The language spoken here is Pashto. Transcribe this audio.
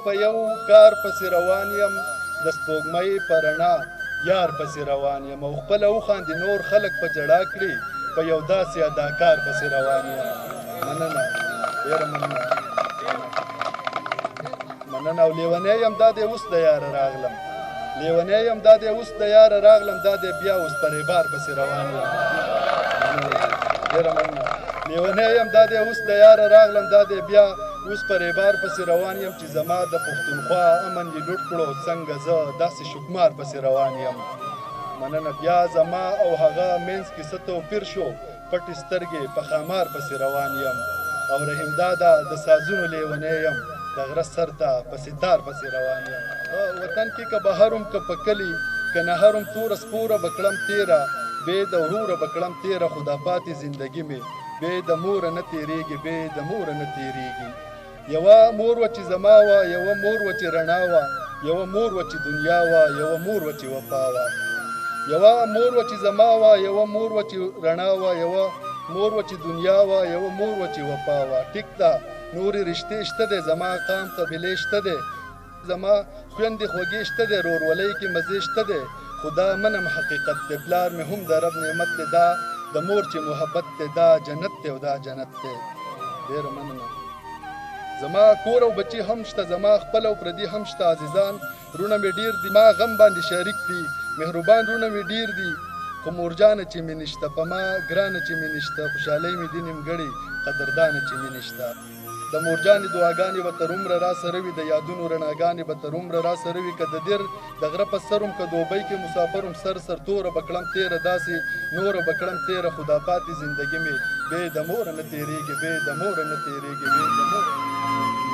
په یو کار پسې روان یم د سپوږمۍ په رڼا یار پسې روان یم او خپله وخاندې نور خلک په ژړا کړي په یو داسې اداکار پسې روان یم مننه ډېره مننه او لیونی یم دا دی اوس د یاره راغلم لیونی یم دا دی اوس د یاره راغلم دا دی بیا اوس په ریبار پسې روان یم ډېره مننه لیونی یم دا دی اوس د یاره راغلم دا دی بیا اوس په ریبار پسې روان یم چې زما د پښتونخوا امن یې لوټ کړو څنګه زه داسې شکمار پسې روان یم مننه بیا زما او هغه منځ کې څه توپیر شو پټې سترګې په خامار پسې روان یم او رحیم دادا د سازونو لیونی یم د غره سر ته په ستار پسې روان یم وطن کې که بهر هم که په کلي که نهر هم توره سپوره به کړم تېره بې د وروره به کړم تېره خو دا پاتې زندګي مې بې د موره نه تېرېږي بې د موره نه تېرېږي یوه مور وه چې زما وه یوه مور وه چې رڼا وه یوه مور وه چې دنیا وه یوه مور وه چې وفا وه یوه مور وه چې زما وه یوه مور وه چې رڼا وه یوه مور وه چې دنیا وه یوه مور وه چې وفا وه ټیک ده نورې رشتې شته دی زما قام قبیلې شته دی زما خویندې خوږې شته دی رورولۍ کې مزې شته دی خو دا منم حقیقت دی پلار مې هم د رب نعمت دی دا د مور چې محبت دی دا جنت دی او دا جنت دی ډېره مننه زما کور او بچي هم شته زما خپل او پردي هم شته عزیزان رونه مې ډېر دي ما غم باندې شریک دي مهربان رونه مې ډېر دي خو مورجانه چې مې نشته په ما ګرانه چې مې نشته خوشحالۍ مې دي نیمګړې قدردانه چې مې نشته د مورجانې دعاګانې به تر عمره را سره وي د یادونو رڼاګانې به تر عمره را سره وي که د دیر د غره په سر هم که دوبۍ کې مسافر هم سر سر توره به کړم تېره داسې نوره به کړم تېره خو دا پاتې زندګي مې بې د موره نه تېرېږي بې د موره نه تېرېږي بې د موره